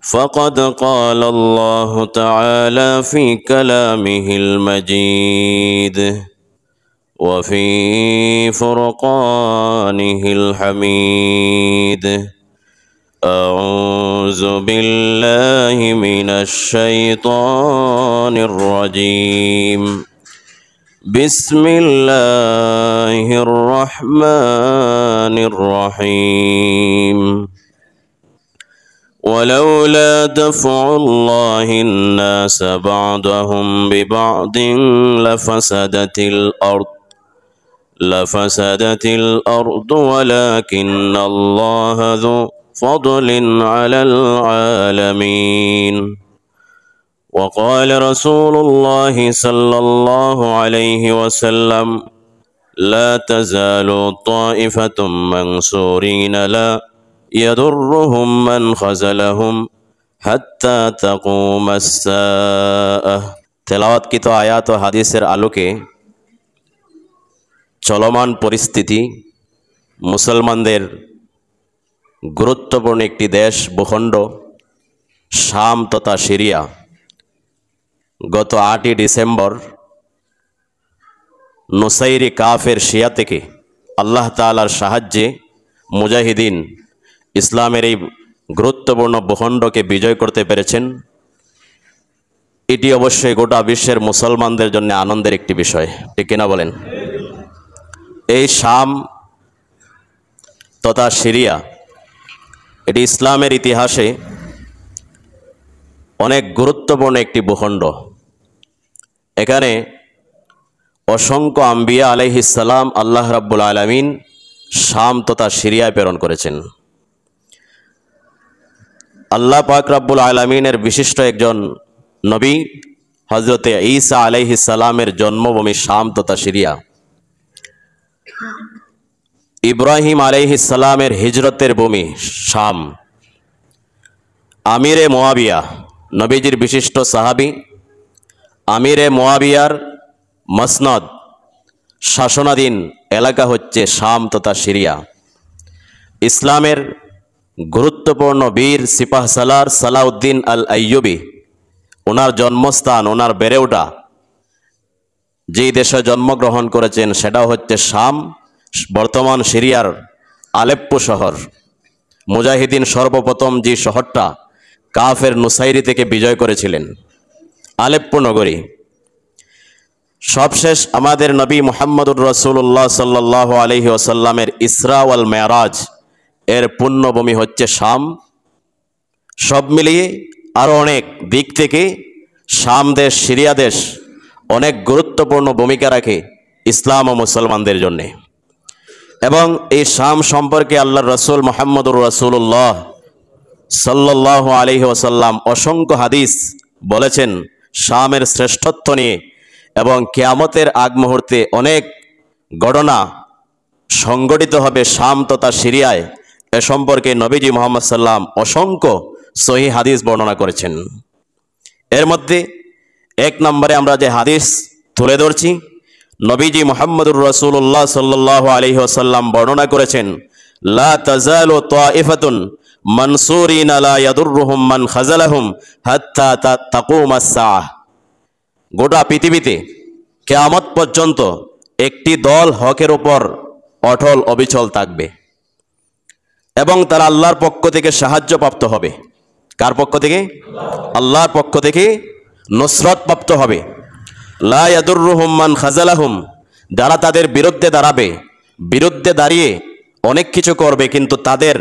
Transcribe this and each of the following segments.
فقد قال الله تعالى في كلامه المجيد وفي فرقانه الحميد أعوذ بالله من الشيطان الرجيم بسم الله الرحمن الرحيم ولولا دفع الله الناس بعضهم ببعض لفسدت الأرض ولكن الله ذو فضل على العالمين وقال رسول الله صلى الله عليه وسلم لا تزال طائفة منصورين لا يضرهم من خذلهم حتى تقوم الساعة তেলাওয়াতকৃত আয়াত ও হাদিসের আলোকে চলমান পরিস্থিতি মুসলমানদের গুরুত্বপূর্ণ একটি দেশ ভূখণ্ড শাম তথা সিরিয়া গত 8 ডিসেম্বর নুসাইরি কাফের শিয়া থেকে আল্লাহ তাআলার সাহায্যে মুজাহিদিন ইসলামের এই গুরুত্বপূর্ণ ভূখণ্ডকে বিজয় করতে পেরেছেন। এটি অবশ্যই গোটা বিশ্বের মুসলমানদের জন্য আনন্দের একটি বিষয়, ঠিক কিনা বলেন? এই শাম তথা সিরিয়া এটি ইসলামের ইতিহাসে অনেক গুরুত্বপূর্ণ একটি ভূখণ্ড। এখানে অসংখ্য আম্বিয়া আলাইহিস সালাম আল্লাহ রাব্বুল আলামিন শাম তথা সিরিয়ায় প্রেরণ করেছেন। আল্লাহ পাক রাব্বুল আলামিনের বিশিষ্ট একজন নবী হযরতে ঈসা আলাইহিস সালামের জন্মভূমি শাম তথা সিরিয়া। ইব্রাহিম আলাইহিস সালামের হিজরতের ভূমি শাম। আমিরে মুয়াবিয়া নবীজির বিশিষ্ট সাহাবী আমিরে মুয়াবিয়ার মসনদ শাসনাধীন এলাকা হচ্ছে শাম তথা সিরিয়া। ইসলামের গুরুত্বপূর্ণ বীর সিপাহসালার সালাউদ্দিন আল আইয়ুবী ওনার জন্মস্থান, ওনার বেড়ে ওঠা যেই দেশে জন্মগ্রহণ করেছেন সেটা হচ্ছে শাম, বর্তমান সিরিয়ার আলেপ্পো শহর। মুজাহিদিন সর্বপ্রথম যে শহরটা কাফের নুসাইরি থেকে বিজয় করেছিলেন, আলেপ্পো নগরী। সবশেষ আমাদের নবী মুহাম্মদুর রাসূলুল্লাহ সাল্লাল্লাহু আলাইহি ওয়াসাল্লামের ইসরা ওয়াল মেরাজ এর পুণ্যভূমি হচ্ছে শাম। সব মিলিয়ে আরও অনেক দিক থেকে শাম দেশ, সিরিয়া দেশ অনেক গুরুত্বপূর্ণ ভূমিকা রাখে ইসলাম ও মুসলমানদের জন্যে। এবং এই শাম সম্পর্কে আল্লাহর রাসূল মুহাম্মদুর রাসূলুল্লাহ সাল্লাল্লাহু আলাইহি ওয়াসাল্লাম অসংখ্য হাদিস বলেছেন শামের শ্রেষ্ঠত্ব নিয়ে, এবং কিয়ামতের আগ মুহূর্তে অনেক ঘটনা সংঘটিত হবে শাম তথা সিরিয়ায়। এ সম্পর্কে নবীজি মুহাম্মদ সাল্লাম অসংখ্য সহিহ হাদিস বর্ণনা করেছেন। এর মধ্যে 1 নম্বরে আমরা যে হাদিস তুলে ধরছি, নবীজি মুহাম্মদুর রাসূলুল্লাহ সাল্লাল্লাহু আলাইহি ওয়াসাল্লাম বর্ণনা করেছেন, লা তাজালু তাইফাতুন মানসুরিনা লা ইয়াদুররুহুম মান খাযালাহুম হাত্তা তাকুমাস সাআহ। গোটা পৃথিবীতে কিয়ামত পর্যন্ত একটি দল হকের উপর অটল অবিচল থাকবে এবং তারা আল্লাহর পক্ষ থেকে সাহায্য প্রাপ্ত হবে। কার পক্ষ থেকে? আল্লাহর পক্ষ থেকে নুসরত প্রাপ্ত হবে। লা ইয়াদুররুহুম মান খাযালাহুম, যারা তাদের বিরুদ্ধে দাঁড়াবে, বিরুদ্ধে দাঁড়িয়ে অনেক কিছু করবে কিন্তু তাদের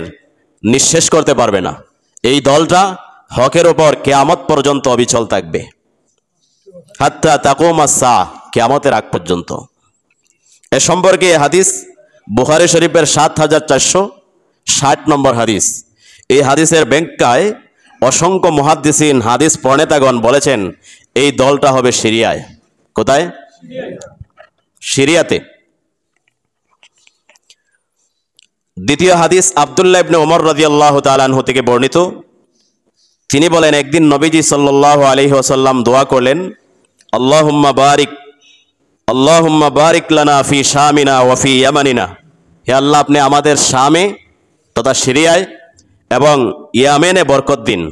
নিঃশেষ করতে পারবে না। এই দলটা হকের উপর কিয়ামত পর্যন্ত অবিচল থাকবে, হাত্তা তাকুমাস সাআহ, কিয়ামতের আগ পর্যন্ত। এ সম্পর্কে হাদিস বুখারী শরীফের 7460 নম্বর হাদিস। এই হাদিসের ব্যাখ্যায় অসংখ্য মুহাদ্দিসিন, হাদিস প্রণেতাগণ বলেছেন এই দলটা হবে সিরিয়ায়। কোথায়? সিরিয়াতে। দ্বিতীয় হাদিস আব্দুল্লাহ ইবনে ওমর রাদিয়াল্লাহু তাআলা আনহু থেকে বর্ণিত। তিনি বলেন, একদিন নবীজি সাল্লাল্লাহু আলাইহি ওয়াসাল্লাম দোয়া করলেন, আল্লাহুম্মা বারিক লানা ফি শামিনা ওয়া ফি ইয়ামানিনা। হে আল্লাহ, আপনি আমাদের শামে তথা সিরিয়ায় এবং ইয়ামেনে বরকত দিন।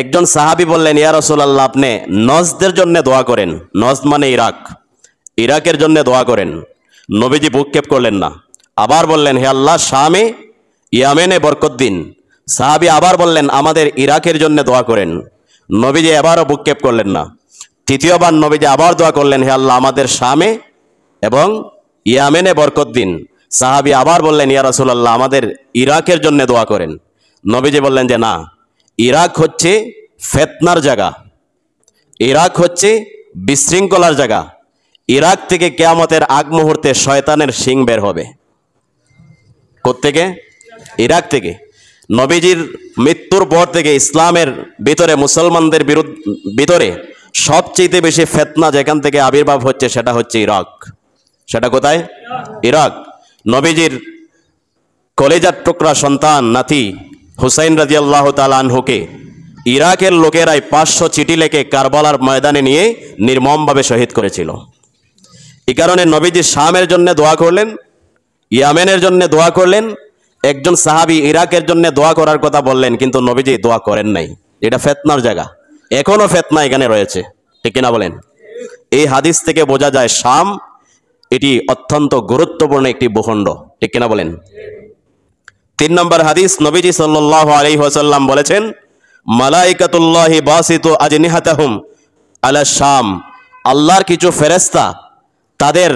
একজন সাহাবী বললেন, ইয়া রাসূলুল্লাহ, আপনি নজদের জন্য দোয়া করেন। নজদ মানে ইরাক, ইরাকের জন্য দোয়া করেন। নবীজি ভ্রুক্ষেপ করলেন না, আবার বললেন, হে আল্লাহ, শামে ইয়ামেনে বরকত দিন। সাহাবী আবার বললেন, আমাদের ইরাকের জন্য দোয়া করেন। নবীজি এবারও ভ্রুক্ষেপ করলেন না। তৃতীয়বার নবীজি আবার দোয়া করলেন, হে আল্লাহ, আমাদের শামে এবং ইয়ামেনে বরকত দিন। সাহাবী আবার বললেন, ইয়া রাসূলুল্লাহ, আমাদের ইরাকের জন্য দোয়া করেন। নবীজি বললেন যে না, ইরাক হচ্ছে ফিতনার জায়গা, ইরাক হচ্ছে বিশৃঙ্খলার জায়গা। ইরাক থেকে কিয়ামতের আগ মুহূর্তে শয়তানের শিং বের হবে। কোত্থেকে? ইরাক থেকে। নবীজির মৃত্যুর পর থেকে ইসলামের ভিতরে, মুসলমানদের ভিতরে সবচেয়ে বেশি ফিতনা যেখান থেকে আবির্ভাব হচ্ছে সেটা হচ্ছে ইরাক। সেটা কোথায়? ইরাক। নবীজির কলেজার টুকরা সন্তান নাতি হুসাইন রাদিয়াল্লাহু তাআলা আনহুকে ইরাকের লোকেরাই 500 চিঠি লিখে কারবালার ময়দানে নিয়ে নির্মমভাবে শহীদ করেছিল। এই কারণে নবীজি শামের জন্য দোয়া করলেন, ইয়ামেনের জন্য দোয়া করলেন। একজন সাহাবী ইরাকের জন্য দোয়া করার কথা বললেন, কিন্তু নবীজি দোয়া করেন নাই। এটা ফিতনার জায়গা, এখনো ফিতনা এখানে রয়েছে, ঠিক কিনা বলেন? এই হাদিস থেকে বোঝা যায় শাম এটি অত্যন্ত গুরুত্বপূর্ণ একটি ভূখণ্ড, ঠিক কিনা বলেন? 3 নম্বর হাদিস, নবীজি সাল্লাল্লাহু আলাইহি ওয়াসাল্লাম বলেছেন, মালাইকাতুল্লাহি বাসিতু আজনিহাতাহুম আলা শাম। আল্লাহর কিছু ফেরেশতা তাদের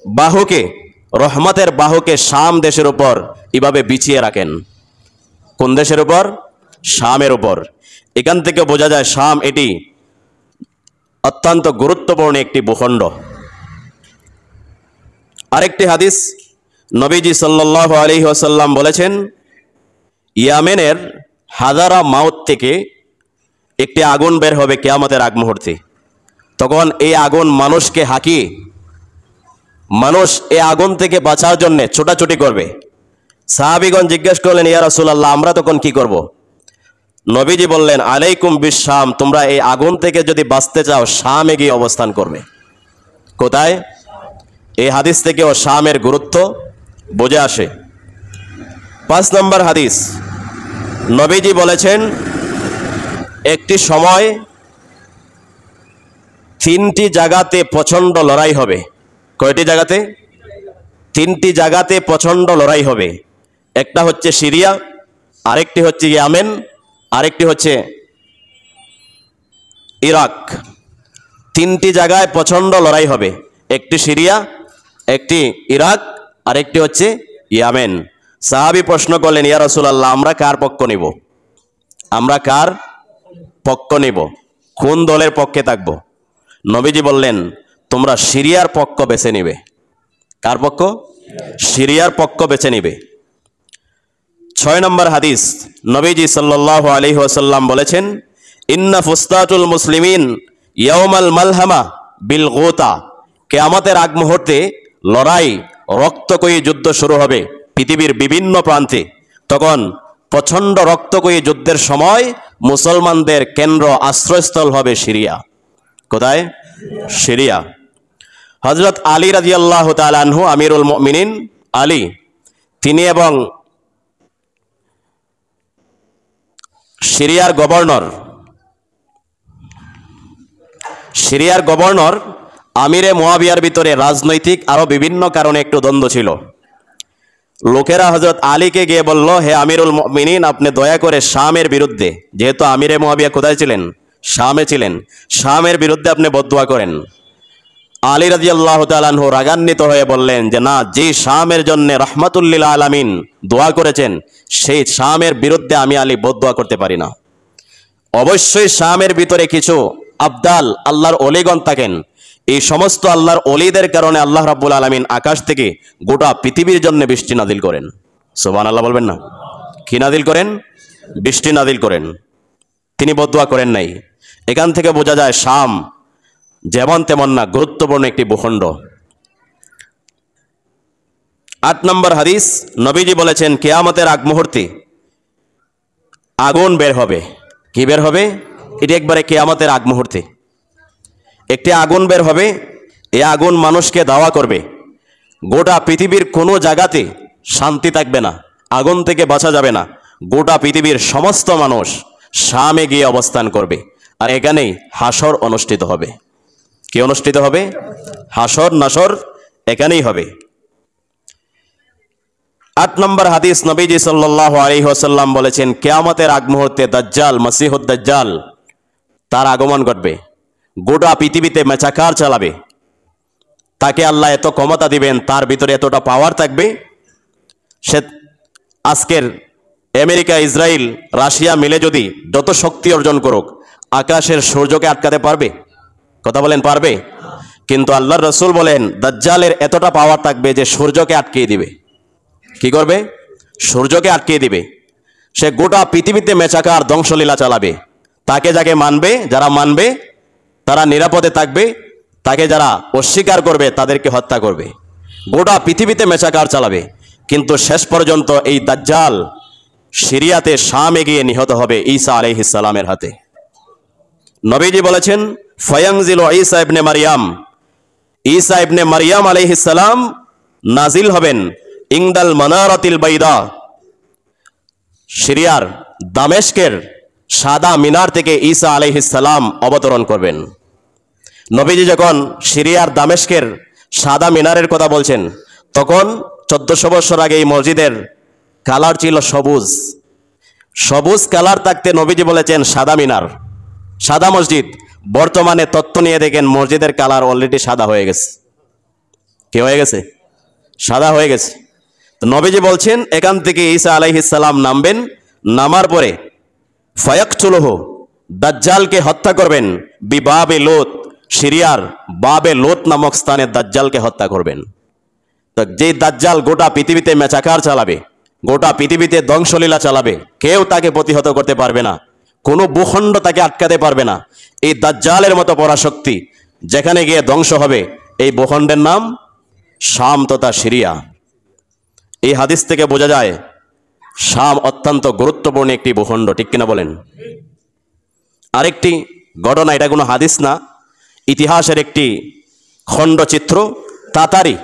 বাহুকে, রহমতের বাহুকে শাম দেশের উপর এভাবে বিছিয়ে রাখেন। কোন দেশের উপর? শামের উপর। এখান থেকে বোঝা যায় শাম এটি অত্যন্ত গুরুত্বপূর্ণ একটি ভূখণ্ড। আরেকটি হাদিস, নবীজি সাল্লাল্লাহু আলাইহি ওয়াসাল্লাম বলেছেন, ইয়ামেনের হাজারা মাউত থেকে একটি আগুন বের হবে কিয়ামতের আগ মুহূর্তে। তখন এই আগুন মানুষকে হাঁকিয়ে, মানুষ এই আগুন থেকে বাঁচার জন্য ছোটাছুটি করবে। সাহাবীগণ জিজ্ঞেস করলেন, ইয়া রাসূলুল্লাহ, আমরা তখন কি করব? নবীজি বললেন, আলাইকুম বিশ-শাম, তোমরা এই আগুন থেকে যদি বাঁচতে চাও শামে গিয়ে অবস্থান করবে। কোথায়? এই হাদিস থেকেও শামের গুরুত্ব বুঝে আসে। 5 নম্বর হাদিস, নবীজি বলেছেন, একটি সময় 3টি জায়গাতে প্রচন্ড লড়াই হবে। কয়টি জায়গাতে? 3টি জায়গাতে প্রচন্ড লড়াই হবে। একটা হচ্ছে সিরিয়া, আরেকটি হচ্ছে ইয়েমেন, আরেকটি হচ্ছে ইরাক। 3টি জায়গায় প্রচন্ড লড়াই হবে, একটি সিরিয়া, একটি ইরাক, আরেকটি হচ্ছে ইয়েমেন। সাহাবী প্রশ্ন করলেন, ইয়া রাসূলুল্লাহ, আমরা কার পক্ষ নিব? আমরা কার পক্ষ নিব? কোন দলের পক্ষে থাকব? নবীজি বললেন, তোমরা সিরিয়ার পক্ষ বেছে নিবে। কার পক্ষ? সিরিয়ার পক্ষ বেছে নিবে। 6 নম্বর হাদিস, নবীজি সাল্লাল্লাহু আলাইহি ওয়াসাল্লাম বলেছেন, ইন্না ফুস্তাতুল মুসলিমিন ইয়াউমাল মালহামা বিল গোতা। কিয়ামতের আগ মুহূর্তে লড়াই, রক্তকয়ী যুদ্ধ শুরু হবে পৃথিবীর বিভিন্ন প্রান্তে। তখন প্রচন্ড রক্তকয়ী যুদ্ধের সময় মুসলমানদের কেন্দ্র আশ্রয়স্থল হবে সিরিয়া। কোথায়? সিরিয়া। হযরত আলী রাদিয়াল্লাহু তাআলা আনহু, আমিরুল মুমিনিন আলী, তিনি এবং সিরিয়ার গভর্নর আমিরে মুয়াবিয়ার ভিতরে রাজনৈতিক আরো বিভিন্ন কারণে একটু দ্বন্দ্ব ছিল। লোকেরা হযরত আলীকে গিয়ে বলল, হে আমিরুল মুমিনিন, আপনি দয়া করে শামের বিরুদ্ধে, যেহেতু আমিরে মুয়াবিয়া কোথায় ছিলেন? শামে ছিলেন, শামের বিরুদ্ধে আপনি বদদুয়া করেন। আলী রাদিয়াল্লাহু তাআলা আনহু রাগান্বিত হয়ে বললেন যে না, যে শামের জন্য রাহমাতুল লিল আলামিন দোয়া করেছেন, সেই শামের বিরুদ্ধে আমি আলী বদদুয়া করতে পারি না। অবশ্যই শামের ভিতরে কিছু আবদাল, আল্লাহর ওলিগণ থাকেন। এই সমস্ত আল্লাহর ওলিদের কারণে আল্লাহ রাব্বুল আলামিন আকাশ থেকে গোটা পৃথিবীর জন্য বৃষ্টি নাজিল করেন। সুবহানাল্লাহ বলবেন না? কি নাজিল করেন? বৃষ্টি নাজিল করেন। তিনি বদদুয়া করেন নাই। এখান থেকে বোঝা যায় শাম যেমন তেমন না, গুরুত্বপূর্ণ একটি ভূখণ্ড। 8 নম্বর হাদিস, নবীজি বলেছেন, কিয়ামতের আগ মুহূর্তে আগুন বের হবে। কি বের হবে? এটি একবারে কিয়ামতের আগ মুহূর্তে একটি আগুন বের হবে। এই আগুন মানুষকে দাওয়া করবে। গোটা পৃথিবীর কোনো জায়গাতে শান্তি থাকবে না, আগুন থেকে বাঁচা যাবে না। গোটা পৃথিবীর সমস্ত মানুষ শামে গিয়ে অবস্থান করবে, আর এখানেই হাসর অনুষ্ঠিত হবে। কি অনুষ্ঠিত হবে? হাসর নাসর এখানেই হবে। 8 নম্বর হাদিস, নবীজি সাল্লাল্লাহু আলাইহি ওয়াসাল্লাম বলেছেন, কিয়ামতের আগ মুহূর্তে দাজ্জাল, মসিহুদ দাজ্জাল তার আগমন ঘটবে, গোটা পৃথিবীতে মেচাকার চালাবে। তাকে আল্লাহ এত ক্ষমতা দিবেন, তার ভিতরে এতটা পাওয়ার থাকবে, সে আজকের আমেরিকা, ইসরায়েল, রাশিয়া মিলে যদি যত শক্তি অর্জন করুক, আকাশের সূর্যকে আটকাতে পারবে? কথা বলেন, পারবে? কিন্তু আল্লাহর রাসূল বলেন, দাজ্জালের এতটা পাওয়ার থাকবে যে সূর্যকে আটকিয়ে দিবে। কি করবে? সূর্যকে আটকিয়ে দিবে। সে গোটা পৃথিবীতে মেচাকার ধ্বংসলীলা চালাবে। তাকে যাকে মানবে, যারা মানবে তারা নিরাপদে থাকবে, তাকে যারা অস্বীকার করবে তাদেরকে হত্যা করবে। গোটা পৃথিবীতে মেচাকার চালাবে। কিন্তু শেষ পর্যন্ত এই দাজ্জাল সিরিয়াতে, শামে গিয়ে নিহত হবে ঈসা আলাইহিস সালামের হাতে। নবীজি বলেছেন, ফায়ানজিলু ঈসা ইবনে মারইয়াম, ঈসা ইবনে মারইয়াম আলাইহিস সালাম নাজিল হবেন ইনদাল মানারাতিল বাইদা, সিরিয়ার দামেস্কের সাদা মিনার থেকে ঈসা আলাইহিস সালাম অবতরণ করবেন। নবীজি যখন সিরিয়ার দামেস্কের সাদা মিনারের কথা বলছেন, তখন 1400 বছর আগে এই মসজিদের কালার ছিল সবুজ। সবুজ কালার থাকতে নবীজি বলেছেন সাদা মিনার, সাদা মসজিদ। বর্তমানে তত্ত্ব নিয়ে দেখেন মসজিদের কালার অলরেডি সাদা হয়ে গেছে। কি হয়ে গেছে? সাদা হয়ে গেছে। তো নবীজি বলছেন, এখান থেকে ঈসা আলাইহিস সালাম নামবেন, নামার পরে ফায়াকতুলহু, দাজ্জালকে হত্যা করবেন, বিবাবে লোত, সিরিয়ার বাবে লোত নামক স্থানে দাজ্জালকে হত্যা করবেন। তো যে দাজ্জাল গোটা পৃথিবীতে মেচাকার চালাবে, গোটা পৃথিবীতে ধ্বংসলীলা চালাবে, কেউ তাকে প্রতিহত করতে পারবে না, কোনো ভূখণ্ড তাকে আটকাতে পারবে না। এই দাজ্জালের মতো পরাশক্তি যেখানে গিয়ে ধ্বংস হবে, এই ভূখণ্ডের নাম শাম তথা সিরিয়া। এই হাদিস থেকে বোঝা যায় শাম অত্যন্ত গুরুত্বপূর্ণ একটি ভূখণ্ড, ঠিক কিনা বলেন? আরেকটি ঘটনা, এটা কোনো হাদিস না, ইতিহাসের একটি খণ্ডচিত্র। তাতারি,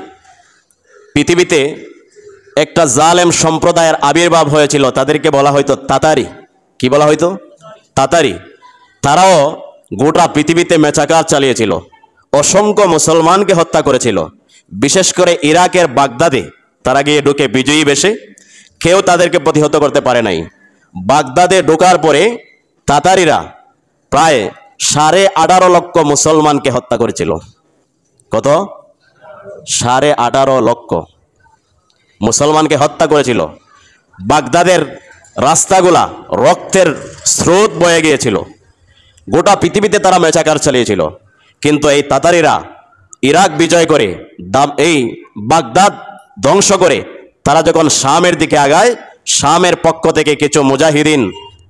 পৃথিবীতে একটা জালেম সম্প্রদায়ের আবির্ভাব হয়েছিল, তাদেরকে বলা হয়তো তাতারি। কি বলা হয়তো? তাতারি। তারাও গোটা পৃথিবীতে মেচাকার চালিয়েছিল, অসংখ্য মুসলমানকে হত্যা করেছিল। বিশেষ করে ইরাকের বাগদাদে তারা গিয়ে ঢুকে বিজয়ী বেশে, কেউ তাদেরকে প্রতিহত করতে পারে নাই। বাগদাদে ঢোকার পরে তাতারিরা প্রায় 18.5 লক্ষ মুসলমানকে হত্যা করেছিল। কত? 18.5 লক্ষ মুসলমানকে হত্যা করেছিল। বাগদাদের রাস্তাগুলা রক্তের স্রোত বয়ে গিয়েছিল। গোটা পৃথিবীতে তারা মেচাকার চালিয়েছিল। কিন্তু এই তাতারিরা ইরাক বিজয় করে, এই বাগদাদ ধ্বংস করে তারা যখন শামের দিকে আগায়, শামের পক্ষ থেকে কিছু মুজাহিদিন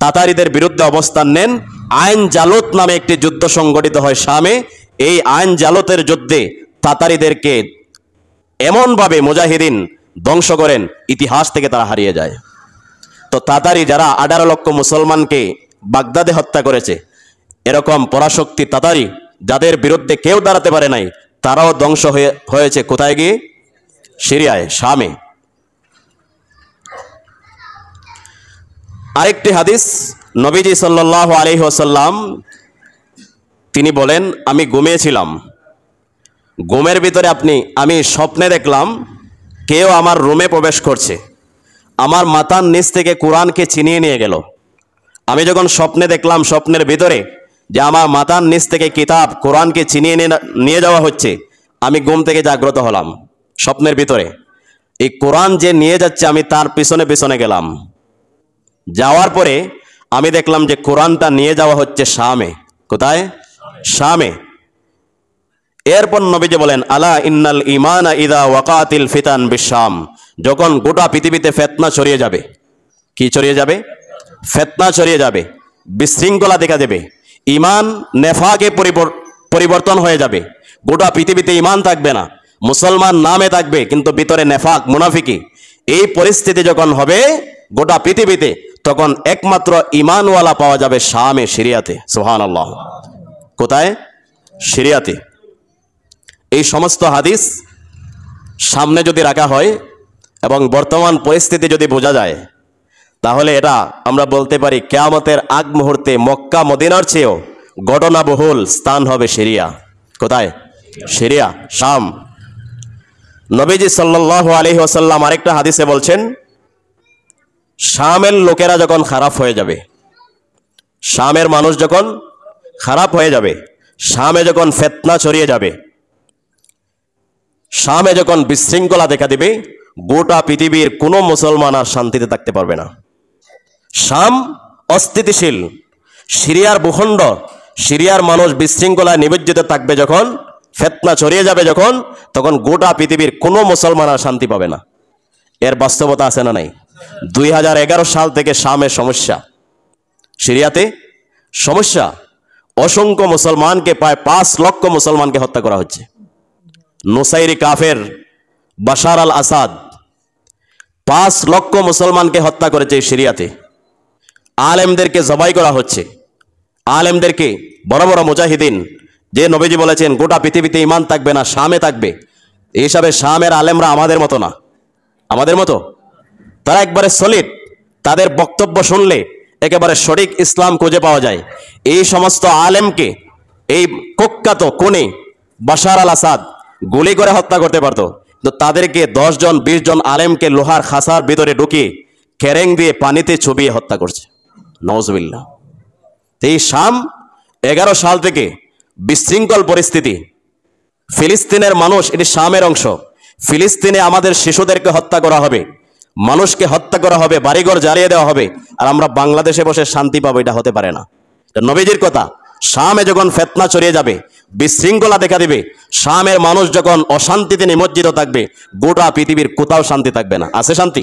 তাতারিদের বিরুদ্ধে অবস্থান নেন। আইন জালত নামে একটি যুদ্ধ সংগঠিত হয় শামে। এই আইন জালতের যুদ্ধে তাতারিদেরকে এমনভাবে মুজাহিদিন ধ্বংস করেন, ইতিহাস থেকে তারা হারিয়ে যায়। তো তাতারি যারা 18 লক্ষ মুসলমানকে বাগদাদে হত্যা করেছে, এরকম পরাশক্তি তাতারি যাদের বিরুদ্ধে কেউ দাঁড়াতে পারে নাই, তারাও ধ্বংস হয়েছে কোথায় গিয়ে? সিরিয়ায়, শামে। আরেকটি হাদিস, নবীজি সাল্লাল্লাহু আলাইহি ওয়াসাল্লাম তিনি বলেন, আমি ঘুমিয়েছিলাম, ঘুমের ভিতরে আমি স্বপ্নে দেখলাম কেউ আমার রুমে প্রবেশ করছে, আমার মাথার নিচ থেকে কোরআনকে ছিনিয়ে নিয়ে গেল। আমি যখন স্বপ্নে দেখলাম, স্বপ্নের ভিতরে যে আমার মাথার নিচ থেকে কিতাব কোরআনকে ছিনিয়ে নিয়ে যাওয়া হচ্ছে, আমি ঘুম থেকে জাগ্রত হলাম। স্বপ্নের ভিতরে এই কোরআন যে নিয়ে যাচ্ছে, আমি তার পিছনে পিছনে গেলাম। যাওয়ার পরে আমি দেখলাম যে কোরআনটা নিয়ে যাওয়া হচ্ছে শামে। কোথায়? শামে। এরপর নবীজি বলেন, আলা ইন্নাল ইমানা ইদা ওয়াকাতিল ফিতান বিশাম, যখন গোটা পৃথিবীতে ফিতনা ছড়িয়ে যাবে। কি ছড়িয়ে যাবে? ফিতনা ছড়িয়ে যাবে, বিশৃঙ্খলা দেখা দেবে, ইমান নেফাকে পরিবর্তন হয়ে যাবে। গোটা পৃথিবীতে ইমান থাকবে না, মুসলমান নামে থাকবে কিন্তু ভিতরে নেফাক, মুনাফিকি। এই পরিস্থিতি যখন হবে গোটা পৃথিবীতে, তখন একমাত্র ইমানওয়ালা পাওয়া যাবে শামে, সিরিয়াতে। সুবহানাল্লাহ। কোথায়? সিরিয়াতে। এই সমস্ত হাদিস সামনে যদি রাখা হয় এবং বর্তমান পরিস্থিতি যদি বোঝা যায়, তাহলে এটা আমরা বলতে পারি কিয়ামতের আগ মুহূর্তে মক্কা মদিনার চেয়েও ঘটনাবহুল স্থান হবে সিরিয়া। কোথায়? সিরিয়া, শাম। নবীজি সাল্লাল্লাহু আলাইহি ওয়াসাল্লাম আরেকটা হাদিসে বলছেন, শামের লোকেরা যখন খারাপ হয়ে যাবে, শামের মানুষ যখন খারাপ হয়ে যাবে, শামে যখন ফিতনা ছড়িয়ে যাবে, শামে যখন বিশৃঙ্খলা দেখা দিবে, গোটা পৃথিবীর কোনো মুসলমান আর শান্তিতে থাকতে পারবে না। শাম অস্থিতিশীল, সিরিয়ার ভূখণ্ড, সিরিয়ার মানুষ বিশৃঙ্খলায় নিমজ্জিত থাকবে যখন, ফিতনা ছড়িয়ে যাবে যখন, তখন গোটা পৃথিবীর কোনো মুসলমান আর শান্তি পাবে না। এর বাস্তবতা আছে না নাই? 2011 সাল থেকে শামের সমস্যা, সিরিয়াতে সমস্যা। অসংখ্য মুসলমানকে, প্রায় 5 লক্ষ মুসলমানকে হত্যা করা হচ্ছে। নুসাইরি কাফের বাশার আল আসাদ 5 লক্ষ মুসলমানকে হত্যা করেছে সিরিয়াতে। আলেমদেরকে জবাই করা হচ্ছে, আলেমদেরকে, বড় বড় মুজাহিদিন, যে নবীজি বলেছেন গোটা পৃথিবীতে ঈমান থাকবে না, শামে থাকবে। এই হিসাবে শামের আলেমরা আমাদের মতো না, আমাদের মতো। তারা একবারে সলিড, তাদের বক্তব্য শুনলে একেবারে সঠিক ইসলাম খুঁজে পাওয়া যায়। এই সমস্ত আলেমকে এই কুখ্যাত খুনি বাশার আল আসাদ গুলি করে হত্যা করতে পারতো, তো তাদেরকে 10 জন 20 জন আলেমকে লোহার খাসার ভিতরে ঢুকিয়ে কেরেং দিয়ে পানিতে চুবিয়ে হত্যা করছে। নওয়াজুবিল্লাহ। এই শাম 11 সাল থেকে বিশৃঙ্খল পরিস্থিতি। ফিলিস্তিনের মানুষ, এটি শামের অংশ। ফিলিস্তিনে আমাদের শিশুদেরকে হত্যা করা হবে, মানুষকে হত্যা করা হবে, বাড়িঘর জ্বালিয়ে দেওয়া হবে, আর আমরা বাংলাদেশে বসে শান্তি পাবো, এটা হতে পারে না। নবীজির কথা, শামে যখন ফিতনা ছড়িয়ে যাবে, বিশৃঙ্খলা দেখা দিবে, শামের মানুষ যখন অশান্তিতে নিমজ্জিত থাকবে, গোটা পৃথিবীর কোথাও শান্তি থাকবে না। আছে শান্তি?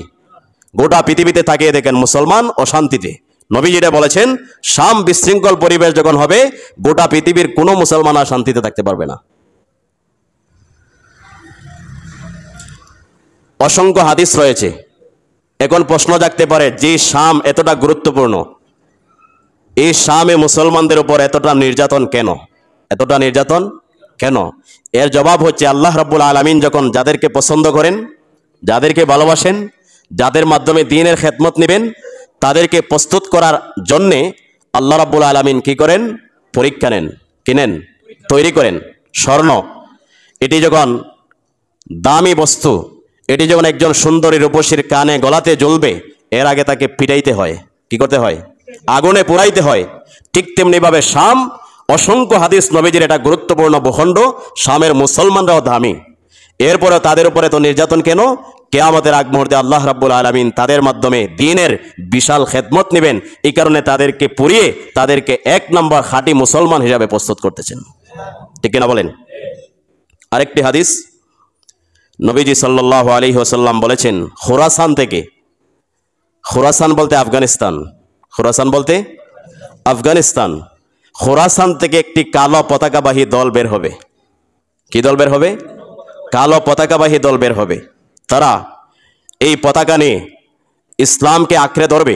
গোটা পৃথিবীতে তাকিয়ে দেখেন মুসলমান অশান্তিতে। নবীজিরা বলেছেন শাম বিশৃঙ্খল পরিবেশ যখন হবে, গোটা পৃথিবীর কোনো মুসলমান আর শান্তিতে থাকতে পারবে না। অসংখ্য হাদিস রয়েছে। এখন প্রশ্ন জাগতে পারে, যে শাম এতটা গুরুত্বপূর্ণ, এই শামে মুসলমানদের উপর এতটা নির্যাতন কেন? এতটা নির্যাতন কেন? এর জবাব হচ্ছে, আল্লাহ রাব্বুল আলামিন যখন যাদেরকে পছন্দ করেন, যাদেরকে ভালোবাসেন, যাদের মাধ্যমে দ্বীনের খেদমত নেবেন, তাদেরকে প্রস্তুত করার জন্যে আল্লাহ রাব্বুল আলামিন কি করেন? পরীক্ষা নেন। কিনেন? তৈরি করেন। স্বর্ণ, এটি যখন দামি বস্তু, এটি যখন একজন সুন্দরী রূপসীর কানে গলাতে জ্বলবে, এর আগে তাকে পিটাইতে হয়। কি করতে হয়? আগুনে পোড়াইতে হয়। ঠিক তেমনিভাবে শাম, অসংখ্য হাদিস নবীজির এটা গুরুত্বপূর্ণ ভূখণ্ড, শামের মুসলমানরাও দামি। এরপরে তাদের উপরে তো নির্যাতন কেন? কিয়ামতের আগ মুহূর্তে আল্লাহ রাব্বুল আলামিন তাদের মাধ্যমে দ্বীনের বিশাল খেদমত নেবেন। এই কারণে তাদেরকে পুড়িয়ে তাদেরকে 1 নম্বর খাঁটি মুসলমান হিসাবে প্রস্তুত করতেছেন। ঠিক কিনা বলেন? আরেকটি হাদিস, নবীজি সাল্লাল্লাহু আলাইহি ওয়াসাল্লাম বলেছেন, খোরাসান থেকে, খোরাসান বলতে আফগানিস্তান, খোরাসান বলতে আফগানিস্তান, খোরাসান থেকে একটি কালো পতাকাবাহী দল বের হবে। কি দল বের হবে? কালো পতাকাবাহী দল বের হবে। তারা এই পতাকা নিয়ে ইসলামকে আঁকড়ে ধরবে।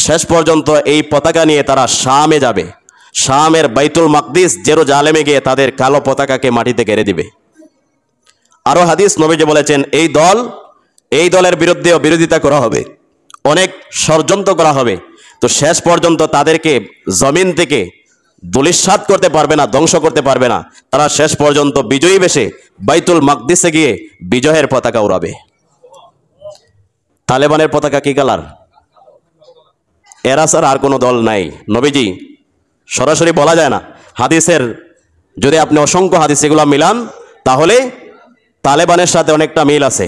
শেষ পর্যন্ত এই পতাকা নিয়ে তারা শামে যাবে। শামের বাইতুল মাকদিস, জেরুজালেমে গিয়ে তাদের কালো পতাকাকে মাটিতে গেড়ে দিবে। আরো হাদিস নবীজি বলেছেন, এই দলের বিরুদ্ধেও বিরোধিতা করা হবে, অনেক ষড়যন্ত্র করা হবে। তো শেষ পর্যন্ত তাদেরকে জমিন থেকে ধূলিসাৎ করতে পারবে না, ধ্বংস করতে পারবে না। তারা শেষ পর্যন্ত বিজয়ী বেশে বাইতুল মাকদিসে গিয়ে বিজয়ের পতাকা উড়াবে। তালেবানের পতাকা কি কালার? এরা ছাড়া আর কোনো দল নাই। নবীজি সরাসরি বলা যায় না, হাদিসের যদি আপনি অসংখ্য হাদিস এগুলো মিলান, তাহলে তালেবানের সাথে অনেকটা মিল আছে।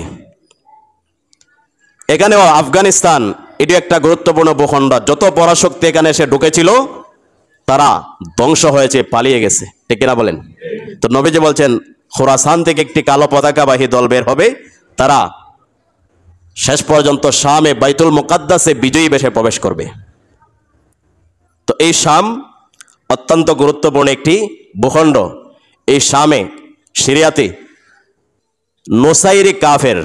এখানেও আফগানিস্তান, এটি একটা গুরুত্বপূর্ণ ভূখণ্ড। যত পরাশক্তি এখানে এসে ঢুকেছিল, তারা ধ্বংস হয়েছে, পালিয়ে গেছে। ঠিক কিনা বলেন? তো নবীজি বলছেন, খোরাসান থেকে একটি কালো পতাকাবাহী দল বের হবে। তারা শেষ পর্যন্ত শামে বাইতুল মুকাদ্দাসে বিজয়ী বেশে প্রবেশ করবে। তো এই শাম অত্যন্ত গুরুত্বপূর্ণ একটি ভূখণ্ড। এই শামে, সিরিয়াতে নুসাইরি কাফের,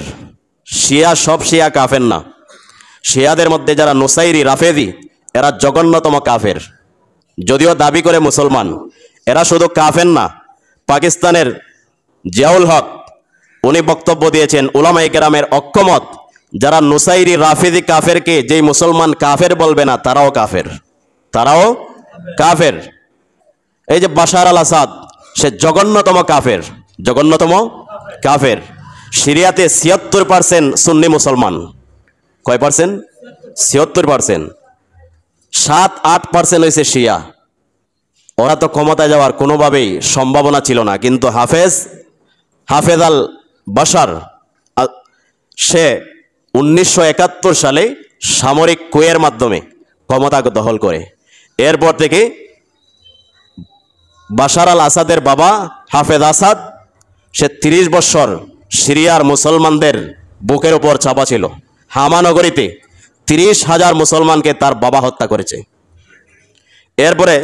শিয়া সব শিয়া কাফের না। শিয়াদের মধ্যে যারা নুসাইরি, রাফেদি, এরা জঘন্যতম কাফের। যদিও দাবি করে মুসলমান, এরা শুধু কাফের না। পাকিস্তানের জিয়াউল হক, উনি বক্তব্য দিয়েছেন, উলামায়ে কেরামের ঐক্যমত যারা নুসাইরি রাফিদি কাফেরকে যেই মুসলমান কাফের বলবে না তারাও কাফের, তারাও কাফের। এই যে বাশার আল আসাদ, সে জঘন্যতম কাফের, জঘন্যতম কাফের। সিরিয়াতে ৭৬% সুন্নি মুসলমান। কয় পার্সেন্ট? ৭৬%। ৭-৮% হয়েছে শিয়া। ওরা তো ক্ষমতায় যাওয়ার কোনোভাবেই সম্ভাবনা ছিল না, কিন্তু হাফেজ আল বাশার সে 1971 সালে সামরিক কুয়ের মাধ্যমে ক্ষমতা দখল করে। এরপর থেকে বাশার আল আসাদের বাবা হাফেজ আসাদ, সে 30 বছর সিরিয়ার মুসলমানদের বুকের উপর চাপা ছিল। হামা নগরীতে 30,000 মুসলমানকে তার বাবা হত্যা করেছে। এরপরে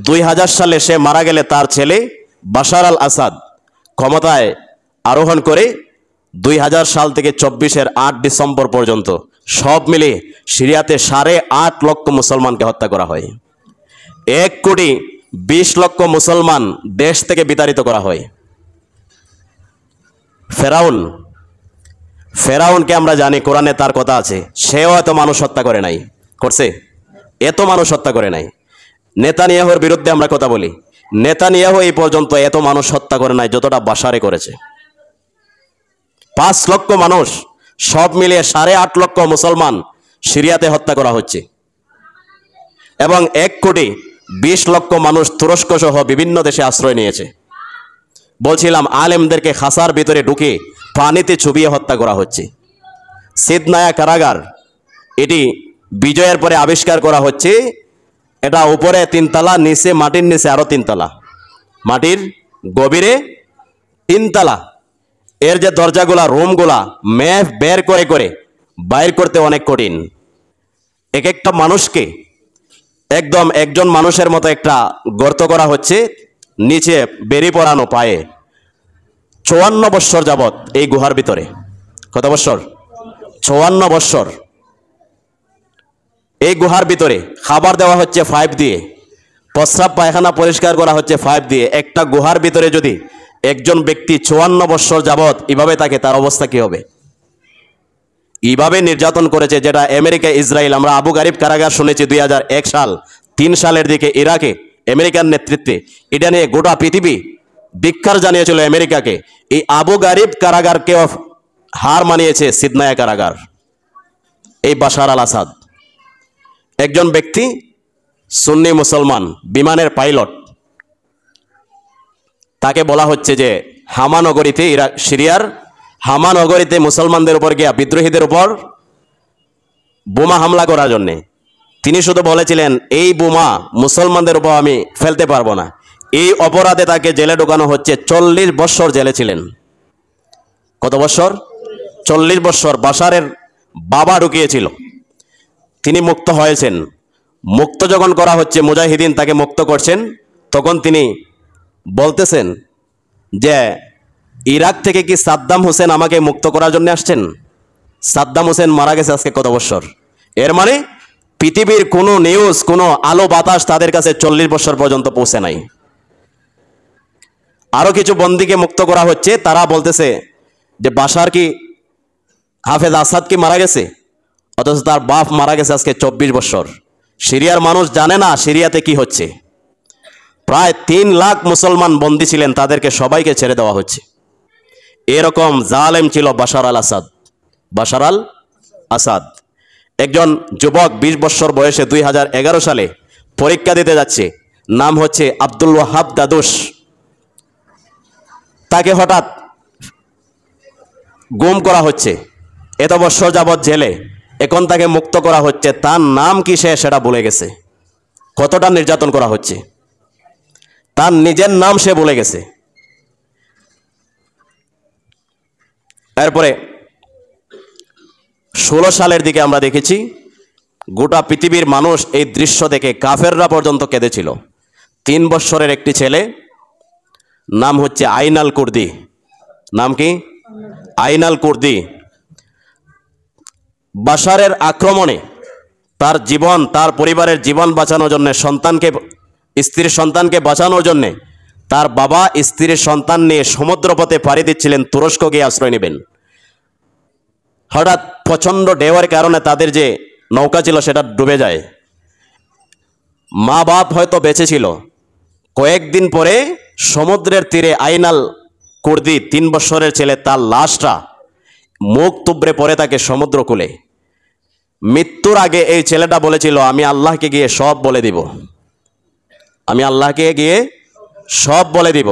2000 সালে সে মারা গেলে তার ছেলে বাশার আল আসাদ ক্ষমতায় আরোহণ করে 2000 সাল থেকে 24-এর 8 ডিসেম্বর পর্যন্ত সব মিলে সিরিয়াতে 8.5 লক্ষ মুসলমানকে হত্যা করা হয়। 1,20 লক্ষ মুসলমান দেশ থেকে বিতাড়িত করা হয়। ফেরাউনকে আমরা জানি, কোরআনে তার কথা আছে, সেও এত মানুষ হত্যা করে নাই, করছে? এত মানুষ হত্যা করে নাই। নেতানিয়াহুর বিরুদ্ধে আমরা কথা বলি, নেতানিয়াহু এই পর্যন্ত এত মানুষ হত্যা করে নাই যতটা বাশারে করেছে। 5 লক্ষ মানুষ, সব মিলিয়ে 8.5 লক্ষ মুসলমান সিরিয়াতে হত্যা করা হচ্ছে। এবং 1,20 লক্ষ মানুষ তুরস্ক সহ বিভিন্ন দেশে আশ্রয় নিয়েছে। বলছিলাম আলেমদেরকে খাসার ভিতরে ঢুকে পানিতে চুবিয়ে হত্যা করা হচ্ছে। সিদনায়া কারাগার, এটি বিজয়ের পরে আবিষ্কার করা হচ্ছে। এটা উপরে 3 তলা, নিচে মাটির নিচে আরো 3 তলা, মাটির গভীরে 3 তলা। এর যে দরজাগুলা, রুমগুলা ম্যাপ বের করে করে বাইর করতে অনেক কঠিন। এক একটা মানুষকে একদম একজন মানুষের মতো একটা গর্ত করা হচ্ছে, নিচে বেরি পড়ানো পায়ে। 54 বৎসর যাবৎ এই গুহার ভিতরে। কত বৎসর? 54 বৎসর এই গুহার ভিতরে। খাবার দেওয়া হচ্ছে 5 দিয়ে, প্রস্রাব পায়খানা পরিষ্কার করা হচ্ছে 5 দিয়ে। একটা গুহার ভিতরে যদি একজন ব্যক্তি 54 বৎসর যাবৎ এভাবে থাকে, তার অবস্থা কি হবে? এইভাবে নির্যাতন করেছে, যেটা আমেরিকা, ইসরায়েল। আমরা আবু গারিব কারাগার শুনেছি 2001 সাল, 3 সালের দিকে ইরাকে আমেরিকার নেতৃত্বে। এটা নিয়ে গোটা পৃথিবী ধিক্কার জানিয়েছিল আমেরিকাকে। এই আবু গারিব কারাগারকে হার মানিয়েছে সিদনায়া কারাগার। এই বাশার আল আসাদ একজন ব্যক্তি, সুন্নি মুসলমান, বিমানের পাইলট। তাকে বলা হচ্ছে যে হামা নগরীতে, সিরিয়ার হামা নগরীতে মুসলমানদের উপর গিয়া বিদ্রোহীদের উপর বোমা হামলা করার জন্যে। তিনি শুধু বলেছিলেন এই বোমা মুসলমানদের উপর আমি ফেলতে পারবো না। এই অপরাধে তাকে জেলে ঢোকানো হচ্ছে। 40 বৎসর জেলে ছিলেন। কত বৎসর? 40 বৎসর। বাশারের বাবা ঢুকিয়েছিল, তিনি মুক্ত হয়েছেন। মুক্ত যখন করা হচ্ছে, মুজাহিদিন তাকে মুক্ত করছেন, তখন তিনি বলতেছেন যে ইরাক থেকে কি সাদ্দাম হোসেন আমাকে মুক্ত করার জন্য আসছেন? সাদ্দাম হোসেন মারা গেছে আজকে কত বৎসর। এর মানে পৃথিবীর কোনো নিউজ, কোনো আলো বাতাস তাদের কাছে 40 বৎসর পর্যন্ত পৌঁছে নাই। আরো কিছু বন্দীকে মুক্ত করা হচ্ছে, তারা বলতেছে যে বাশার কি, হাফেজ আসাদ কি মারা গেছে, অথচ তার বাপ মারা গেছে আজকে 24 বৎসর। সিরিয়ার মানুষ জানে না সিরিয়াতে কি হচ্ছে। প্রায় 3 লাখ মুসলমান বন্দী ছিলেন, তাদেরকে সবাইকে ছেড়ে দেওয়া হচ্ছে। এরকম জালেম ছিল বাশার আল আসাদ। বাশার আল আসাদ একজন যুবক, 20 বৎসর বয়সে 2011 সালে পরীক্ষা দিতে যাচ্ছে, নাম হচ্ছে আব্দুল ওয়াহাব দাদুস। তাকে হঠাৎ গুম করা হচ্ছে, এত বৎসর যাবৎ জেলে, এখন তাকে মুক্ত করা হচ্ছে। তার নাম কি সে সেটা ভুলে গেছে। কতটা নির্যাতন করা হচ্ছে, তার নিজের নাম সে ভুলে গেছে। এরপরে 16 সালের দিকে আমরা দেখেছি গোটা পৃথিবীর মানুষ এই দৃশ্য দেখে, কাফেররা পর্যন্ত কেঁদেছিল। 3 বৎসরের একটি ছেলে, নাম হচ্ছে আইনাল কুর্দি। নাম কি? আইনাল কুর্দি। বাশারের আক্রমণে তার জীবন, তার পরিবারের জীবন বাঁচানোর জন্য, স্ত্রীর সন্তানকে বাঁচানোর জন্য তার বাবা স্ত্রীর সন্তান নিয়ে সমুদ্রপথে পাড়ি দিচ্ছিলেন, তুরস্ক গিয়ে আশ্রয় নেবেন। হঠাৎ প্রচণ্ড ঢেউয়ের কারণে তাদের যে নৌকা ছিল সেটা ডুবে যায়। মা বাপ হয়তো বেঁচে ছিল। কয়েকদিন পরে সমুদ্রের তীরে আইনাল কুর্দি 3 বছরের ছেলে, তার লাশটা মুখ তুবড়ে পড়ে থাকে সমুদ্র কূলে। মৃত্যুর আগে এই ছেলেটা বলেছিল, আমি আল্লাহকে গিয়ে সব বলে দিব, আমি আল্লাহকে গিয়ে সব বলে দিব।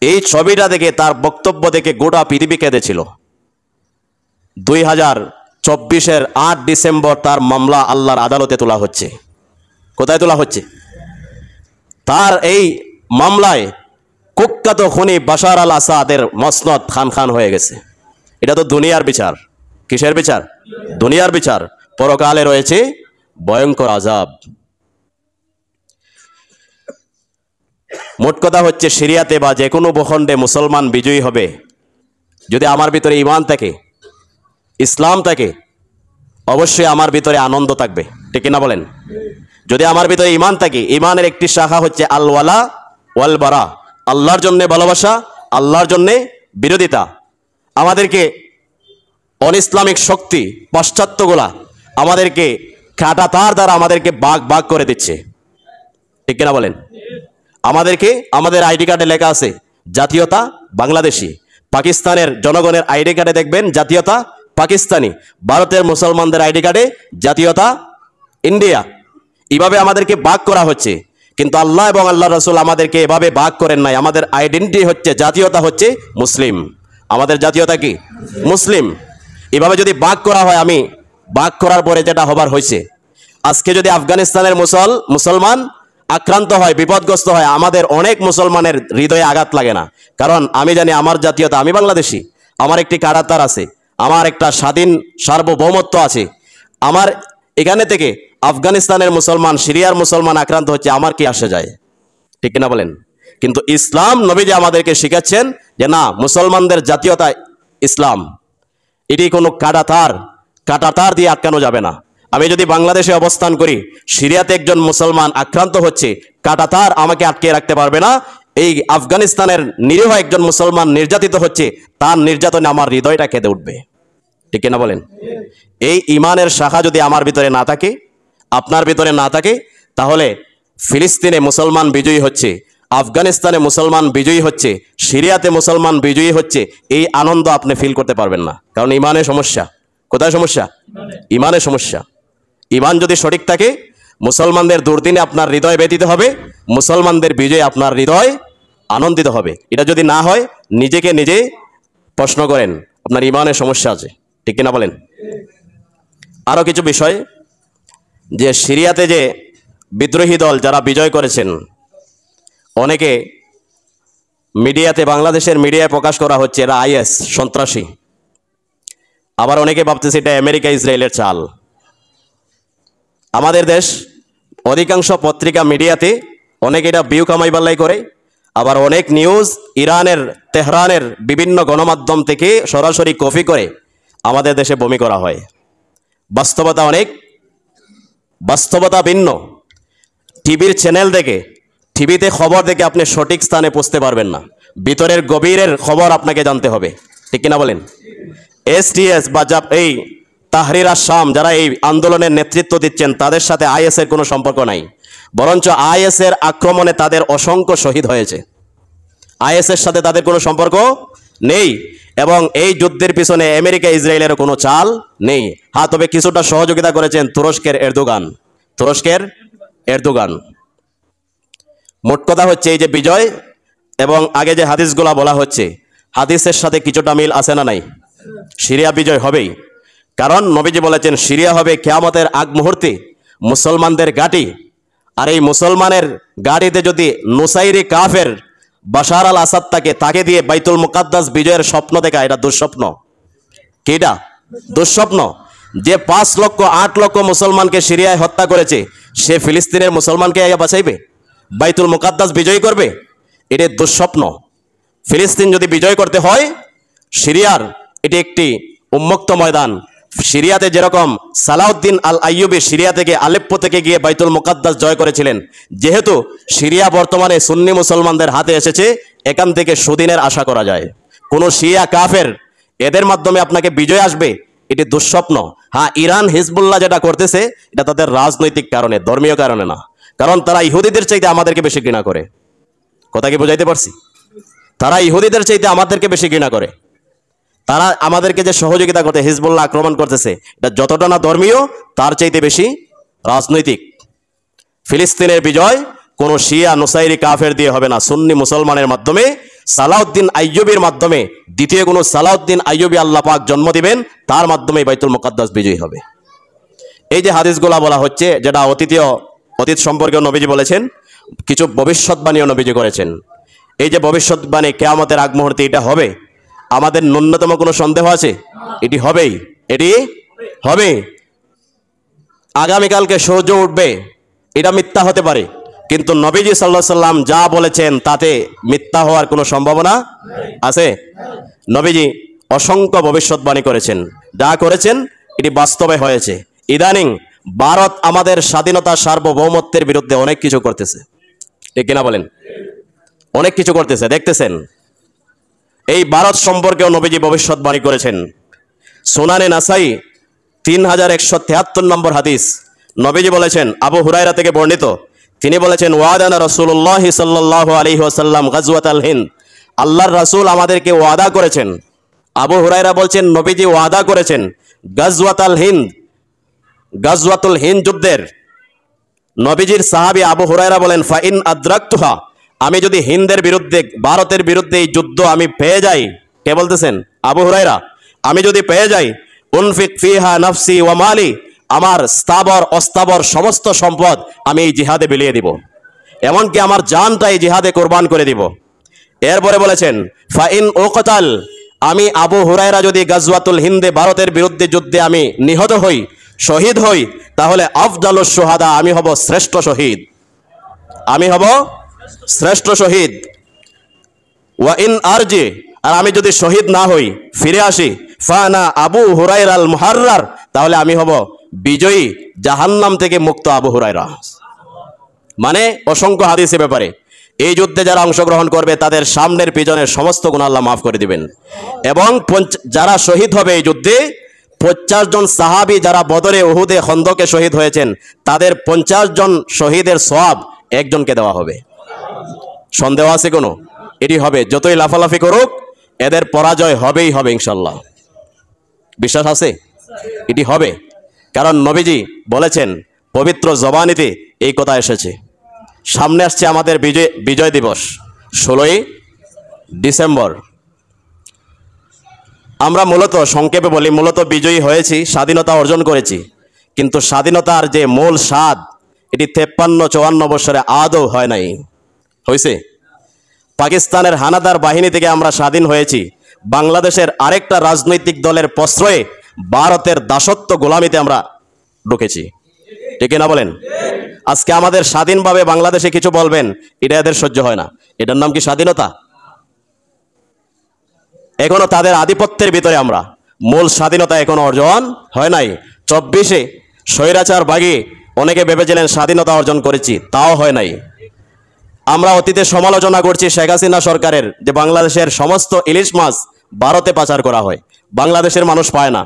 এই ছবিটা দেখে, তার বক্তব্য দেখে গোটা পৃথিবী কেঁদেছিল। 2024-এর 8 ডিসেম্বর তার মামলা আল্লাহর আদালতে তোলা হচ্ছে। কোথায় তোলা হচ্ছে? তার এই মামলায় কুখ্যাত খুনি বাশার আল আসাদের মসনদ খান খান হয়ে গেছে। এটা তো দুনিয়ার বিচার। কিসের বিচার? দুনিয়ার বিচার। পরকালে রয়েছে ভয়ঙ্কর আযাব। মোট কথা হচ্ছে, সিরিয়াতে বা যে কোনো ভূখণ্ডে মুসলমান বিজয়ী হবে যদি আমার ভিতরে ঈমান থাকে, ইসলাম থাকে। অবশ্যই আমার ভিতরে আনন্দ থাকবে, ঠিক না বলেন? যদি আমার ভিতরে ঈমান থাকে, ঈমানের একটি শাখা হচ্ছে আল ওয়ালা ওয়াল বারা, আল্লাহর জন্য ভালোবাসা, আল্লাহর জন্য বিরোধিতা। আমাদেরকে অন ইসলামিক শক্তি পাশ্চাত্যগুলা আমাদেরকে কাটা তার দ্বারা আমাদেরকে ভাগ ভাগ করে দিচ্ছে, ঠিক কিনা বলেন? আমাদেরকে, আমাদের আইডি কার্ডে লেখা আছে জাতীয়তা বাংলাদেশি, পাকিস্তানের জনগণের আইডি কার্ডে দেখবেন জাতীয়তা পাকিস্তানি, ভারতের মুসলমানদের আইডি কার্ডে জাতীয়তা ইন্ডিয়া। এভাবে আমাদেরকে ভাগ করা হচ্ছে, কিন্তু আল্লাহ এবং আল্লাহ রাসূল আমাদেরকে এভাবে ভাগ করেন নাই। আমাদের আইডেন্টিটি হচ্ছে, জাতীয়তা হচ্ছে মুসলিম। আমাদের জাতীয়তা কি? মুসলিম। এভাবে যদি ভাগ করা হয়, আমি ভাগ করার পরে যেটা হবার হয়েছে, আজকে যদি আফগানিস্তানের মুসলমান আক্রান্ত হয়, বিপদগ্রস্ত হয়, আমাদের অনেক মুসলমানের হৃদয়ে আঘাত লাগে না। কারণ আমি জানি আমার জাতীয়তা, আমি বাংলাদেশি, আমার একটি কারাতার আছে, আমার একটা স্বাধীন সার্বভৌমত্ব আছে। আমার এখানে থেকে আফগানিস্তানের মুসলমান, সিরিয়ার মুসলমান আক্রান্ত হচ্ছে, আমার কি আসে যায়? ঠিক কিনা বলেন? কিন্তু ইসলাম নবী যে আমাদেরকে শিখাচ্ছেন যে না, মুসলমানদের জাতীয়তা ইসলাম, এটি কোনো কাটাতার দিয়ে আটকানো যাবে না। আমি যদি বাংলাদেশে অবস্থান করি, সিরিয়াতে একজন মুসলমান আক্রান্ত হচ্ছে, কাটাতার আমাকে আটকে রাখতে পারবে না। এই আফগানিস্তানের নিরীহ একজন মুসলমান নির্যাতিত হচ্ছে, তার নির্যাতনে আমার হৃদয়টা কেঁদে উঠবে, ঠিক কিনা বলেন? এই ঈমানের শাখা যদি আমার ভিতরে না থাকে, আপনার ভিতরে না থাকে, তাহলে ফিলিস্তিনে মুসলমান বিজয়ী হচ্ছে, আফগানিস্তানে মুসলমান বিজয়ী হচ্ছে, সিরিয়াতে মুসলমান বিজয়ী হচ্ছে, এই আনন্দ আপনি ফিল করতে পারবেন না। কারণ ঈমানের সমস্যা। কোথায় সমস্যা? ঈমানের সমস্যা। ঈমান যদি সঠিক থাকে, মুসলমানদের দুর্দিনে আপনার হৃদয় ব্যথিত হবে, মুসলমানদের বিজয়ে আপনার হৃদয় আনন্দিত হবে। এটা যদি না হয়, নিজেকে নিজে প্রশ্ন করেন, আপনার ঈমানের সমস্যা আছে, ঠিক কিনা বলেন? আরও কিছু বিষয়, যে সিরিয়াতে যে বিদ্রোহী দল যারা বিজয় করেছেন, অনেকে মিডিয়াতে, বাংলাদেশের মিডিয়ায় প্রকাশ করা হচ্ছে এরা আইএস সন্ত্রাসী। আবার অনেকে ভাবতেছে এটা আমেরিকা ইসরায়েলের চাল। আমাদের দেশ অধিকাংশ পত্রিকা মিডিয়াতে অনেকে এটা ভিউ কামাইবাল্লাই করে, আবার অনেক নিউজ ইরানের তেহরানের বিভিন্ন গণমাধ্যম থেকে সরাসরি কপি করে আমাদের দেশে বমি করা হয়। বাস্তবতা ভিন্ন। টিভির চ্যানেল দেখে, টিভিতে খবর দেখে আপনি সঠিক স্থানে পৌঁছতে পারবেন না। ভিতরের গভীরের খবর আপনাকে জানতে হবে, ঠিক কিনা বলেন? এসটিএস বা এই তাহরির আশ-শাম যারা এই আন্দোলনের নেতৃত্ব দিচ্ছেন, তাদের সাথে আইএসের কোনো সম্পর্ক নাই, বরঞ্চ আইএসের আক্রমণে তাদের অসংখ্য শহীদ হয়েছে। আইএসের সাথে তাদের কোনো সম্পর্ক নেই, এবং এই যুদ্ধের পিছনে আমেরিকা ইসরায়েলের কোনো চাল নেই। হ্যাঁ, তবে কিছুটা সহযোগিতা করেছেন তুরস্কের এরদোগান। মোট কথা হচ্ছে, এই যে বিজয় এবং আগে যে হাদিসগুলা বলা হচ্ছে, হাদিসের সাথে কিছুটা মিল আছে না নাই? সিরিয়া বিজয় হবেই। কারণ নবীজি বলেছেন, সিরিয়া হবে কিয়ামতের আগ মুহূর্তে মুসলমানদের ঘাঁটি। আর এই মুসলমানের গাড়িতে যদি নুসাইরি কাফের বাশার আল আসাদ তাকে দিয়ে বাইতুল মুকাদ্দাস বিজয়ের স্বপ্ন দেখা, এটা দুঃস্বপ্ন। কিটা দুঃস্বপ্ন? যে 5 লক্ষ 8 লক্ষ মুসলমানকে সিরিয়ায় হত্যা করেছে, সে ফিলিস্তিনের মুসলমানকে বাঁচাইবে, বাইতুল মুকাদ্দাস বিজয় করবে? এটা দুঃস্বপ্ন। ফিলিস্তিন যদি বিজয় করতে হয়, সিরিয়ার এটি একটি উন্মুক্ত ময়দান। সিরিয়াতে যেরকম সালাউদ্দিন আল আইয়ুবী সিরিয়া থেকে, আলেপ্পো থেকে গিয়ে বাইতুল মুকাদ্দাস জয় করেছিলেন, যেহেতু সিরিয়া বর্তমানে সুন্নি মুসলমানদের হাতে এসেছে, এখান থেকে সুদিনের আশা করা যায়। কোনো শিয়া কাফের এদের মাধ্যমে আপনাকে বিজয় আসবে, এটি দুঃস্বপ্ন। হ্যাঁ, ইরান হিজবুল্লাহ যেটা করতেছে এটা তাদের রাজনৈতিক কারণে, ধর্মীয় কারণে না। কারণ তারা ইহুদিদের চাইতে আমাদেরকে বেশি ঘৃণা করে। কথা কি বুঝাইতে পারছি? তারা ইহুদিদের চাইতে আমাদেরকে বেশি ঘৃণা করে। তারা আমাদেরকে যে সহযোগিতা করতে, হিজবুল্লাহ আক্রমণ করতেছে, এটা যতটা না ধর্মীয় তার চাইতে বেশি রাজনৈতিক। ফিলিস্তিনের বিজয় কোনো শিয়া নুসাইরি কাফের দিয়ে হবে না, সুন্নি মুসলমানের মাধ্যমে, সালাউদ্দিন আইয়ুবীর মাধ্যমে, দ্বিতীয় কোনো সালাউদ্দিন আইয়ুবী আল্লাহ পাক জন্ম দিবেন, তার মাধ্যমে বাইতুল মুকাদ্দাস বিজয়ী হবে। এই যে হাদিসগুলা বলা হচ্ছে, যেটা অতীত সম্পর্কে নবীজি বলেছেন, কিছু ভবিষ্যৎবাণীও নবীজি করেছেন। এই যে ভবিষ্যৎবাণী কিয়ামতের আগ মুহূর্তে এটা হবে, আমাদের ন্যূনতম কোনো সন্দেহ আছে? এটি হবেই, এটি হবে। আগামীকালকে সূর্য উঠবে, এটা মিথ্যা হতে পারে, কিন্তু নবীজি সাল্লাল্লাহু আলাইহি সাল্লাম যা বলেছেন তাতে মিথ্যা হওয়ার কোনো সম্ভাবনা আছে? নবীজি অসংখ্য ভবিষ্যৎবাণী করেছেন, যা করেছেন এটি বাস্তবে হয়েছে। ইদানিং ভারত আমাদের স্বাধীনতা সার্বভৌমত্বের বিরুদ্ধে অনেক কিছু করতেছে, ঠিক কিনা বলেন? অনেক কিছু করতেছে, দেখতেছেন। এই ভারত সম্পর্কেও নবীজি ভবিষ্যৎবাণী করেছেন। সুনানে নাসাই 3173 নম্বর হাদিস, নবীজি বলেছেন, আবু হুরায়রা থেকে বর্ণিত, তিনি বলেছেন, ওয়াদানা রাসূলুল্লাহ সাল্লাল্লাহু আলাইহি ওয়াসাল্লাম গাজওয়াতাল হিন্দ, আল্লাহর রাসূল আমাদেরকে ওয়াদা করেছেন। আবু হুরায়রা বলছেন নবীজি ওয়াদা করেছেন গাজওয়াতাল হিন্দ, গাজওয়াতুল হিন্দ যুদ্ধের। নবীজির সাহাবী আবু হুরায়রা বলেন, ফাইন আদরাকতুহা, আমি যদি হিন্দের বিরুদ্ধে, ভারতের বিরুদ্ধে এই যুদ্ধ আমি পেয়ে যাই, কে বলতেছেন? আবু হুরায়রা। আমি যদি পেয়ে যাই, উনফিক ফিহা নাফসি ওয়া মালি, আমার স্থাবর অস্থাবর সমস্ত সম্পদ আমি এই জিহাদে বিলিয়ে দিব, এমনকি আমার জানটা এই জিহাদে কোরবান করে দিব। এরপরে বলেছেন, ফাইন ওকতাল, আমি আবু হুরায়রা যদি গাজওয়াতুল হিন্দে, ভারতের বিরুদ্ধে যুদ্ধে আমি নিহত হই, শহীদ হই, তাহলে আফদালুস শুহাদা, আমি হব শ্রেষ্ঠ শহীদ, আমি হব শ্রেষ্ঠ শহীদ। ওয়া ইন আরজি, আর আমি যদি শহীদ না হই, ফিরে আসি, ফানা আবু হুরায়রাল মুহাররার, তাহলে আমি হব বিজয়ী, জাহান্নাম থেকে মুক্ত আবু হুরায়রা। মানে অসংখ্য হাদিসের ব্যাপারে। এই যুদ্ধে যারা অংশগ্রহণ করবে তাদের সামনের পিছনের সমস্ত গুনাহ আল্লাহ মাফ করে দিবেন। এবং যারা শহীদ হবে এই যুদ্ধে, 50 জন সাহাবী যারা বদরে, উহুদে, খন্দকে শহীদ হয়েছেন, তাদের 50 জন শহীদের সওয়াব একজনকে দেওয়া হবে। সন্দেহ আছে কোনো? এটি হবে। যতই লাফালাফি করুক, এদের পরাজয় হবেই হবে ইনশাল্লাহ। বিশ্বাস আছে? এটি হবে, কারণ নবীজি বলেছেন, পবিত্র জবানিতে এই কথা এসেছে। সামনে আসছে আমাদের বিজয় দিবস, 16ই ডিসেম্বর। আমরা মূলত, সংক্ষেপে বলি, মূলত বিজয়ী হয়েছি, স্বাধীনতা অর্জন করেছি, কিন্তু স্বাধীনতার যে মূল স্বাদ, এটি 53-54 বছরে আদৌ হয় নাই। হয়েছে? পাকিস্তানের হানাদার বাহিনী থেকে আমরা স্বাধীন হয়েছি, বাংলাদেশের আরেকটা রাজনৈতিক দলের প্রশ্রয়ে ভারতের দাসত্ব গোলামিতে আমরা ঢুকেছি, ঠিক না বলেন? আজকে আমাদের স্বাধীনভাবে বাংলাদেশে কিছু বলবেন, এটা এদের সহ্য হয় না। এটার নাম কি স্বাধীনতা? এখনো তাদের আধিপত্যের ভিতরে আমরা, মূল স্বাধীনতা এখনো অর্জন হয় নাই। 24-এ স্বৈরাচার বাগিয়ে অনেকে ভেবেছিলেন স্বাধীনতা অর্জন করেছি, তাও হয় নাই। আমরা অতীতে সমালোচনা করছি শেখ হাসিনা সরকারের, যে বাংলাদেশের সমস্ত ইলিশ মাছ ভারতে পাচার করা হয়, বাংলাদেশের মানুষ পায় না।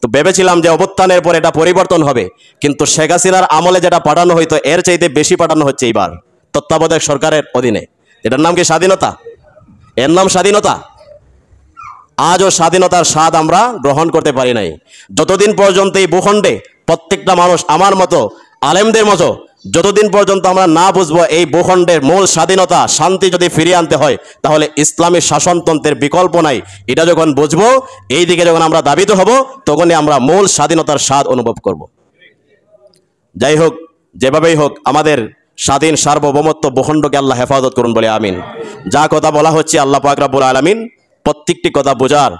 তো ভেবেছিলাম যে অভ্যুত্থানের পর এটা পরিবর্তন হবে, কিন্তু শেখ হাসিনার আমলে যেটা পাঠানো হইতো এর চাইতে বেশি পাঠানো হচ্ছে এইবার তত্ত্বাবধায়ক সরকারের অধীনে। এটার নাম কি স্বাধীনতা? এর নাম স্বাধীনতা? আজও স্বাধীনতার স্বাদ আমরা গ্রহণ করতে পারি নাই। যতদিন পর্যন্ত এই ভূখণ্ডে প্রত্যেকটা মানুষ আমার মতো, আলেমদের মতো, যতদিন পর্যন্ত আমরা না বুঝবো এই ভূখণ্ডের মূল স্বাধীনতা, শান্তি যদি ফিরিয়ে আনতে হয়, তাহলে ইসলামী শাসনতন্ত্রের বিকল্প নাই, এটা যখন বুঝবো, এই দিকে যখন আমরা দাবিত হব, তখনই আমরা মূল স্বাধীনতার স্বাদ অনুভব করব। যাই হোক, যেভাবেই হোক, আমাদের স্বাধীন সার্বভৌমত্ব ভূখণ্ডকে আল্লাহ হেফাজত করুন বলে আমিন। যা কথা বলা হচ্ছে, আল্লাহ পাক রব্বুল আলামিন প্রত্যেকটি কথা বোঝার,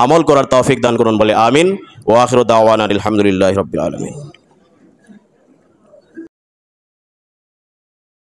আমল করার তৌফিক দান করুন বলে আমিন। ওয়া আখিরু দাওয়ানা আলহামদুলিল্লাহি রাব্বিল আলামিন।